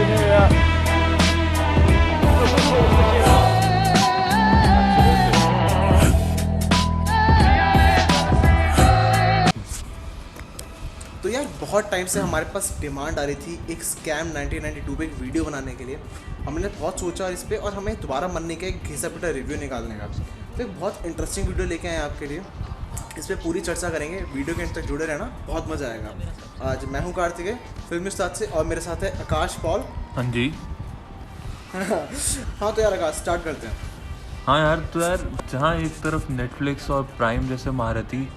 Happy New Year. तो यार बहुत टाइम से हमारे पास डिमांड आ रही थी एक स्कैम 1992 पे एक वीडियो बनाने के लिए। हमने बहुत सोचा इस पे और हमें दोबारा मन नहीं किया एक घिसा पिटा रिव्यू निकालने का। तो एक बहुत इंटरेस्टिंग वीडियो लेके आए हैं आपके लिए। इस पर पूरी चर्चा करेंगे, वीडियो के अंत तक जुड़े रहना, बहुत मज़ा आएगा। आज मैं हूँ कार्तिकेय फिल्मी उस्ताद से और मेरे साथ है आकाश पॉल। हाँ जी। हाँ तो यार आकाश स्टार्ट करते हैं। हाँ यार, तो यार जहाँ एक तरफ नेटफ्लिक्स और प्राइम जैसे महारथी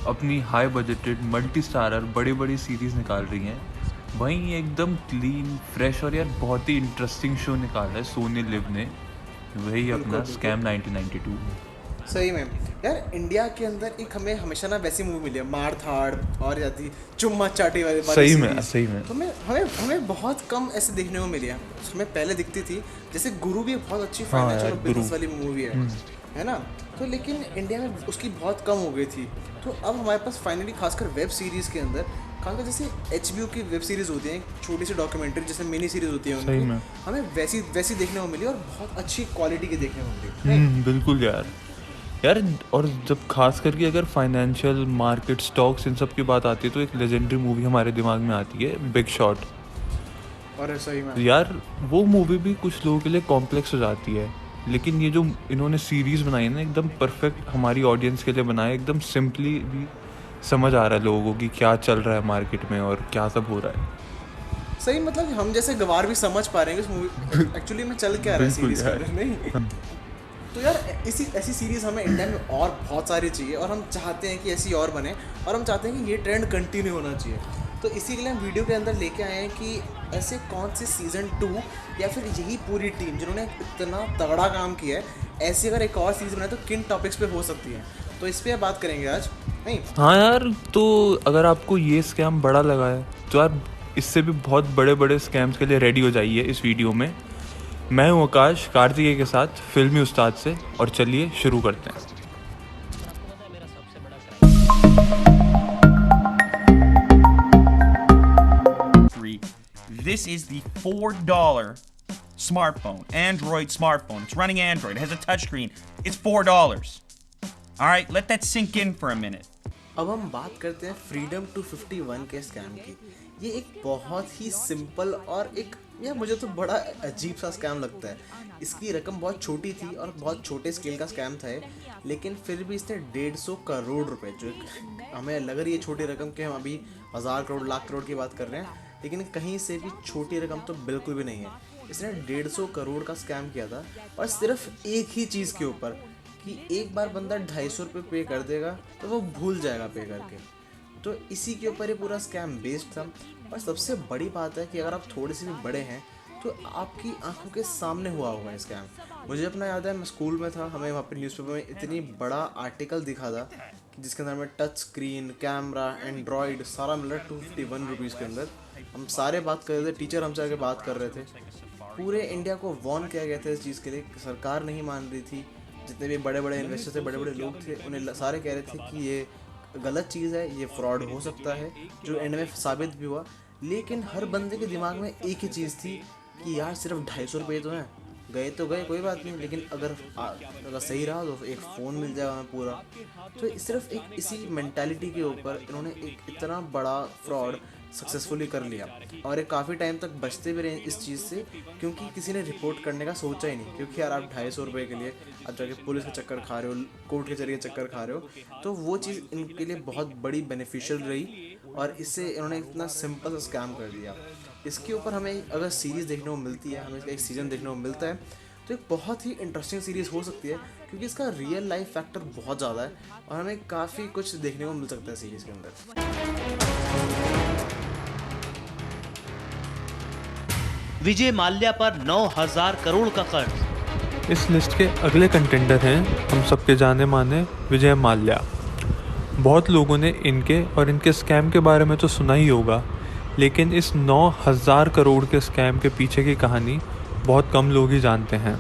अपनी हाई बजटेड मल्टी स्टारर बड़ी बड़ी सीरीज़ निकाल रही हैं, वहीं एकदम क्लीन फ्रेश और यार बहुत ही इंटरेस्टिंग शो निकाला है सोनी लिव ने, वही अपना स्कैम 1992। सही में यार इंडिया के अंदर एक हमें हमेशा ना वैसी मूवी मिली है मार धाड़ और जाती चुम्मा चाटी वाली सही में series। सही में तो हमें हमें हमें बहुत कम ऐसे देखने को मिली है। हमें पहले दिखती थी जैसे गुरु भी एक बहुत अच्छी फाइनेंशियल और बिजनेस वाली मूवी है ना। तो लेकिन इंडिया में उसकी बहुत कम हो गई थी। तो अब हमारे पास फाइनली खासकर वेब सीरीज़ के अंदर खासकर जैसे HBO की वेब सीरीज़ होती है, छोटी सी डॉक्यूमेंट्री जैसे मिनी सीरीज़ होती है उनकी, हमें वैसी वैसी देखने को मिली और बहुत अच्छी क्वालिटी की देखने को मिली। बिल्कुल यार। और जब खास करके अगर फाइनेंशियल मार्केट स्टॉक्स इन सब की बात आती है तो एक लेजेंडरी मूवी हमारे दिमाग में आती है बिग शॉट। और सही में यार वो मूवी भी कुछ लोगों के लिए कॉम्प्लेक्स हो जाती है, लेकिन ये जो इन्होंने सीरीज़ बनाई है ना, एकदम परफेक्ट हमारी ऑडियंस के लिए बनाया, एकदम सिंपली भी समझ आ रहा है लोगों को कि क्या चल रहा है मार्केट में और क्या सब हो रहा है। सही मतलब हम जैसे गवार भी समझ पा रहे हैं इस मूवी एक्चुअली में चल क्या रहा है सीरीज के अंदर नहीं। तो यार ऐसी सीरीज़ हमें इंडिया में और बहुत सारी चाहिए और हम चाहते हैं कि ऐसी और बने और हम चाहते हैं कि ये ट्रेंड कंटिन्यू होना चाहिए। तो इसी के लिए हम वीडियो के अंदर लेके आए हैं कि ऐसे कौन से सीज़न 2 या फिर यही पूरी टीम जिन्होंने इतना तगड़ा काम किया है, ऐसी अगर एक और सीरीज़ बनाए तो किन टॉपिक्स पे हो सकती है। तो इस पर बात करेंगे आज नहीं। हाँ यार, तो अगर आपको ये स्कैम बड़ा लगा है तो यार इससे भी बहुत बड़े बड़े स्कैम्स के लिए रेडी हो जाइए इस वीडियो में। मैं हूँ आकाश कार्तिकेय के साथ फिल्मी उस्ताद से, और चलिए शुरू करते हैं। This is the $4 smartphone, Android smartphone. It's running Android. It has a touchscreen. It's $4. All right, let that sink in for a minute. अब हम बात करते हैं फ्रीडम 251 के स्कैम की। ये एक बहुत ही सिंपल और एक यार मुझे तो बड़ा अजीब सा स्कैम लगता है। इसकी रकम बहुत छोटी थी और बहुत छोटे स्केल का स्कैम था ये, लेकिन फिर भी इसने 150 करोड़ रुपए, जो हमें लग रही है छोटी रकम के, हम अभी 1000 करोड़ लाख करोड़ की बात कर रहे हैं, लेकिन कहीं से भी छोटी रकम तो बिल्कुल भी नहीं है। इसने 150 करोड़ का स्कैम किया था और सिर्फ एक ही चीज़ के ऊपर कि एक बार बंदा 250 रुपये पे कर देगा तो वो भूल जाएगा पे करके। तो इसी के ऊपर ये पूरा स्कैम बेस्ड था। और सबसे बड़ी बात है कि अगर आप थोड़े से भी बड़े हैं तो आपकी आंखों के सामने हुआ होगा ये स्कैम। मुझे अपना याद है, मैं स्कूल में था, हमें वहाँ पे न्यूज़पेपर में इतनी बड़ा आर्टिकल दिखा था कि जिसके अंदर हमें टच स्क्रीन, कैमरा, एंड्रॉयड सारा मिल रहा है 251 रुपीज़ के अंदर। हम सारे बात कर रहे थे, टीचर हमसे आके बात कर रहे थे, पूरे इंडिया को वार्न किया गया था इस चीज़ के लिए। सरकार नहीं मान रही थी, जितने भी बड़े बड़े इन्वेस्टर थे, बड़े बड़े लोग थे, उन्हें सारे कह रहे थे कि ये गलत चीज़ है, ये फ्रॉड हो सकता है, जो एंड में साबित भी हुआ। लेकिन हर बंदे के दिमाग में एक ही चीज़ थी कि यार सिर्फ 250 रुपये तो हैं, गए तो गए कोई बात नहीं, लेकिन अगर सही रहा तो एक फ़ोन मिल जाएगा हमें पूरा। तो सिर्फ एक इसी मेंटालिटी के ऊपर इन्होंने एक इतना बड़ा फ्रॉड सक्सेसफुली कर लिया और एक काफ़ी टाइम तक बचते भी रहे इस चीज़ से, क्योंकि किसी ने रिपोर्ट करने का सोचा ही नहीं। क्योंकि यार आप 250 रुपये के लिए अब जाके पुलिस के चक्कर खा रहे हो, कोर्ट के जरिए चक्कर खा रहे हो, तो वो चीज़ इनके लिए बहुत बड़ी बेनिफिशियल रही और इससे इन्होंने इतना सिंपल सा स्कैम कर दिया। इसके ऊपर हमें अगर सीरीज़ देखने को मिलती है, हमें इसका एक सीज़न देखने को मिलता है, तो एक बहुत ही इंटरेस्टिंग सीरीज़ हो सकती है, क्योंकि इसका रियल लाइफ फैक्टर बहुत ज़्यादा है और हमें काफ़ी कुछ देखने को मिल सकता है सीरीज़ के अंदर। विजय माल्या पर 9,000 करोड़ का कर्ज। इस लिस्ट के अगले कंटेंडर हैं हम सबके जाने माने विजय माल्या। बहुत लोगों ने इनके और इनके स्कैम के बारे में तो सुना ही होगा, लेकिन इस 9,000 करोड़ के स्कैम के पीछे की कहानी बहुत कम लोग ही जानते हैं।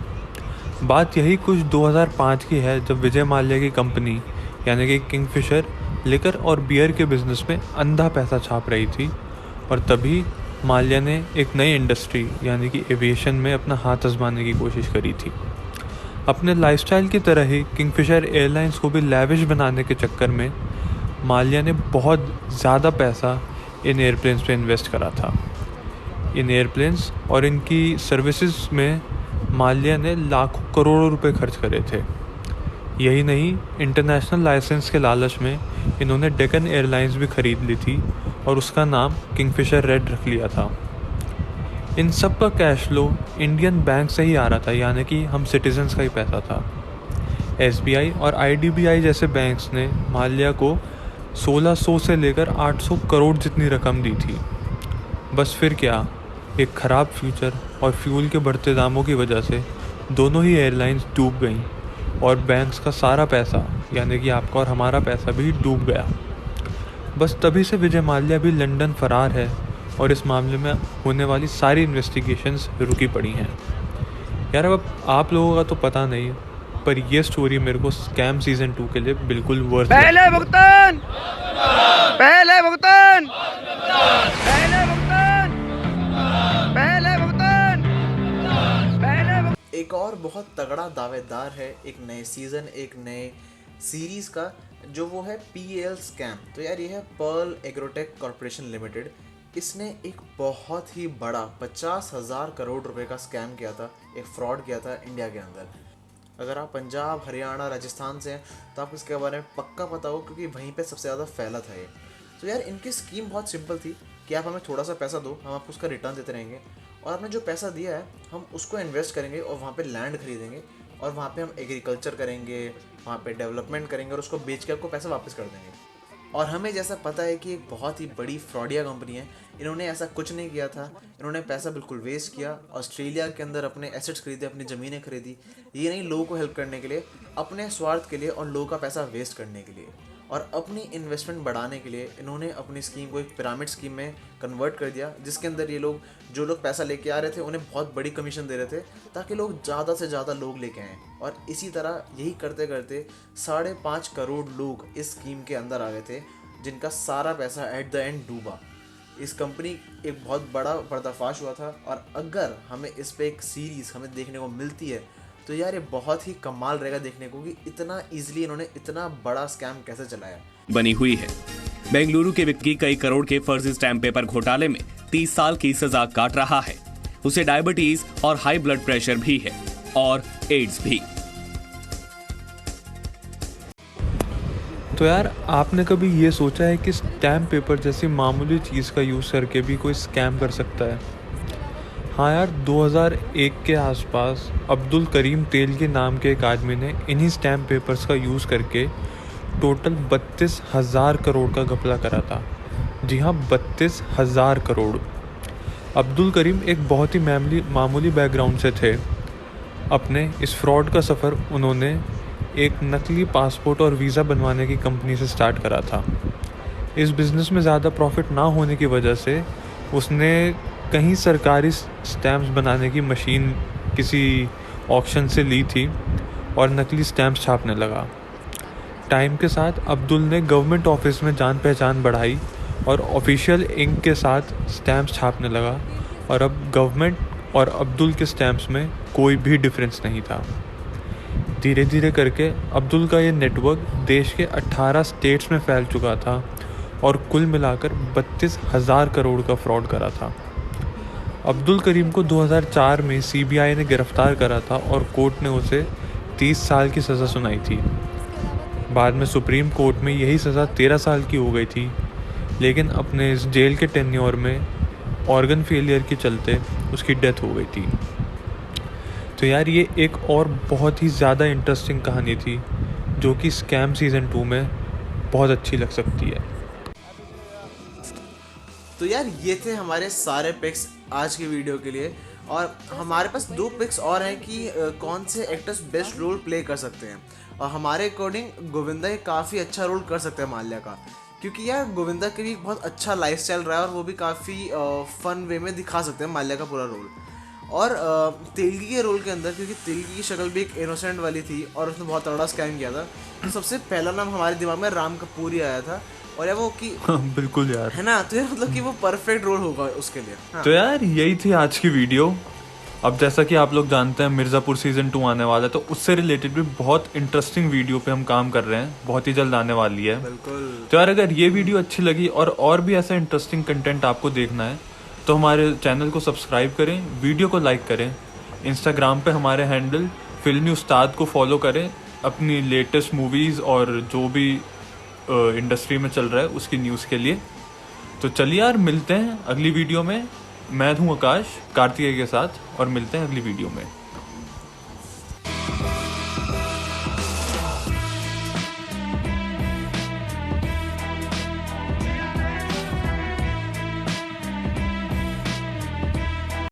बात यही कुछ 2005 की है, जब विजय माल्या की कंपनी यानी कि किंगफिशर लिकर और बियर के बिज़नेस में अंधा पैसा छाप रही थी, और तभी माल्या ने एक नई इंडस्ट्री यानी कि एविएशन में अपना हाथ आजमाने की कोशिश करी थी। अपने लाइफस्टाइल की तरह ही किंगफिशर एयरलाइंस को भी लैविश बनाने के चक्कर में माल्या ने बहुत ज़्यादा पैसा इन एयरप्लेन्स पे इन्वेस्ट करा था। इन एयरप्लेन्स और इनकी सर्विसेज में माल्या ने लाखों करोड़ों रुपए खर्च करे थे। यही नहीं, इंटरनेशनल लाइसेंस के लालच में इन्होंने डेक्कन एयरलाइंस भी खरीद ली थी और उसका नाम किंगफिशर रेड रख लिया था। इन सब का कैश फ्लो इंडियन बैंक से ही आ रहा था, यानी कि हम सिटीजन्स का ही पैसा था। SBI और IDBI जैसे बैंक्स ने माल्या को 1600 से लेकर 800 करोड़ जितनी रकम दी थी। बस फिर क्या, एक ख़राब फ्यूचर और फ्यूल के बढ़ते दामों की वजह से दोनों ही एयरलाइंस डूब गईं और बैंक्स का सारा पैसा यानी कि आपका और हमारा पैसा भी डूब गया। बस तभी से विजय माल्या भी लंदन फ़रार है और इस मामले में होने वाली सारी इन्वेस्टिगेशंस रुकी पड़ी हैं। यार अब आप लोगों का तो पता नहीं, पर ये स्टोरी मेरे को स्कैम सीज़न 2 के लिए बिल्कुल वर्थ पहले भुगतान, पहले भुगतान, पहले भुगतान, पहले भुगतान, पहले भुगतान। एक और बहुत तगड़ा दावेदार है एक नए सीज़न, एक नए सीरीज़ का, जो वो है PAL स्कैम। तो यार ये है पर्ल एग्रोटेक कॉर्पोरेशन लिमिटेड। इसने एक बहुत ही बड़ा 50,000 करोड़ रुपए का स्कैम किया था, एक फ्रॉड किया था इंडिया के अंदर। अगर आप पंजाब, हरियाणा, राजस्थान से हैं तो आपको इसके बारे में पक्का पता हो, क्योंकि वहीं पे सबसे ज़्यादा फैला था ये। तो यार इनकी स्कीम बहुत सिंपल थी कि आप हमें थोड़ा सा पैसा दो, हम आपको उसका रिटर्न देते रहेंगे, और आपने जो पैसा दिया है हम उसको इन्वेस्ट करेंगे और वहाँ पे लैंड खरीदेंगे और वहाँ पे हम एग्रीकल्चर करेंगे, वहाँ पे डेवलपमेंट करेंगे और उसको बेच के आपको पैसा वापस कर देंगे। और हमें जैसा पता है कि एक बहुत ही बड़ी फ्रॉडिया कंपनी है, इन्होंने ऐसा कुछ नहीं किया था। इन्होंने पैसा बिल्कुल वेस्ट किया, ऑस्ट्रेलिया के अंदर अपने एसेट्स खरीदे, अपनी ज़मीनें खरीदी, ये नहीं लोगों को हेल्प करने के लिए, अपने स्वार्थ के लिए और लोगों का पैसा वेस्ट करने के लिए। और अपनी इन्वेस्टमेंट बढ़ाने के लिए इन्होंने अपनी स्कीम को एक पिरामिड स्कीम में कन्वर्ट कर दिया, जिसके अंदर ये लोग, जो लोग पैसा लेके आ रहे थे, उन्हें बहुत बड़ी कमीशन दे रहे थे ताकि लोग ज़्यादा से ज़्यादा लोग लेके आएँ। और इसी तरह यही करते करते 5.5 करोड़ लोग इस स्कीम के अंदर आ गए थे, जिनका सारा पैसा एट द एंड डूबा। इस कंपनी एक बहुत बड़ा पर्दाफाश हुआ था, और अगर हमें इस पे एक सीरीज़ हमें देखने को मिलती है तो यार ये बहुत ही कमाल रहेगा देखने को कि इतना इजीली इन्होंने इतना बड़ा स्कैम कैसे चलाया। बनी हुई है। बेंगलुरु के व्यक्ति कई करोड़ के फर्जी स्टैम्प पेपर घोटाले में 30 साल की सजा काट रहा है। उसे डायबिटीज और हाई ब्लड प्रेशर भी है, और एड्स भी। तो यार आपने कभी ये सोचा है कि स्टैम्प पेपर जैसी मामूली चीज़ का यूज़ करके भी कोई स्कैम कर सकता है? हाँ यार, 2001 के आसपास अब्दुल करीम तेलगी नाम के एक आदमी ने इन्हीं स्टैम्प पेपर्स का यूज़ करके टोटल 32,000 करोड़ का घपला करा था। जी हाँ, 32,000 करोड़। अब्दुल करीम एक बहुत ही मामूली बैकग्राउंड से थे। अपने इस फ्रॉड का सफ़र उन्होंने एक नकली पासपोर्ट और वीज़ा बनवाने की कंपनी से स्टार्ट करा था। इस बिज़नेस में ज़्यादा प्रॉफिट ना होने की वजह से उसने कहीं सरकारी स्टैम्प्स बनाने की मशीन किसी ऑक्शन से ली थी और नकली स्टैम्प्स छापने लगा। टाइम के साथ अब्दुल ने गवर्नमेंट ऑफिस में जान पहचान बढ़ाई और ऑफिशियल इंक के साथ स्टैम्प्स छापने लगा, और अब गवर्नमेंट और अब्दुल के स्टैम्प्स में कोई भी डिफरेंस नहीं था। धीरे धीरे करके अब्दुल का ये नेटवर्क देश के 18 स्टेट्स में फैल चुका था और कुल मिलाकर 32,000 करोड़ का फ्रॉड करा था। अब्दुल करीम को 2004 में CBI ने गिरफ्तार करा था और कोर्ट ने उसे 30 साल की सज़ा सुनाई थी। बाद में सुप्रीम कोर्ट में यही सज़ा 13 साल की हो गई थी, लेकिन अपने इस जेल के टेन्योर में ऑर्गन फेलियर के चलते उसकी डेथ हो गई थी। तो यार ये एक और बहुत ही ज़्यादा इंटरेस्टिंग कहानी थी, जो कि स्कैम सीज़न 2 में बहुत अच्छी लग सकती है। तो यार ये थे हमारे सारे पिक्स आज की वीडियो के लिए, और हमारे पास 2 पिक्स और हैं कि कौन से एक्टर्स बेस्ट रोल प्ले कर सकते हैं। और हमारे अकॉर्डिंग गोविंदा काफ़ी अच्छा रोल कर सकते हैं माल्या का, क्योंकि यार गोविंदा के भी एक बहुत अच्छा लाइफस्टाइल रहा है और वो भी काफ़ी फन वे में दिखा सकते हैं माल्या का पूरा रोल। और तेलगी के रोल के अंदर, क्योंकि तेलगी की शक्ल भी एक इनोसेंट वाली थी और उसने बहुत तगड़ा स्कैम किया था, तो सबसे पहला नाम हमारे दिमाग में राम कपूर ही आया था। और यार वो कि बिल्कुल यार। है ना, तो यार मतलब कि वो परफेक्ट रोल होगा उसके लिए। हाँ। तो यार यही थी आज की वीडियो। अब जैसा कि आप लोग जानते हैं मिर्ज़ापुर सीज़न 2 आने वाला है, तो उससे रिलेटेड भी बहुत इंटरेस्टिंग वीडियो पे हम काम कर रहे हैं, बहुत ही जल्द आने वाली है। बिल्कुल। तो यार अगर ये वीडियो अच्छी लगी और भी ऐसा इंटरेस्टिंग कंटेंट आपको देखना है तो हमारे चैनल को सब्सक्राइब करें, वीडियो को लाइक करें, इंस्टाग्राम पे हमारे हैंडल फिल्मी उस्ताद को फॉलो करें अपनी लेटेस्ट मूवीज़ और जो भी इंडस्ट्री में चल रहा है उसकी न्यूज़ के लिए। तो चलिए यार मिलते हैं अगली वीडियो में। मैं हूँ आकाश कार्तिकेय के साथ, और मिलते हैं अगली वीडियो में।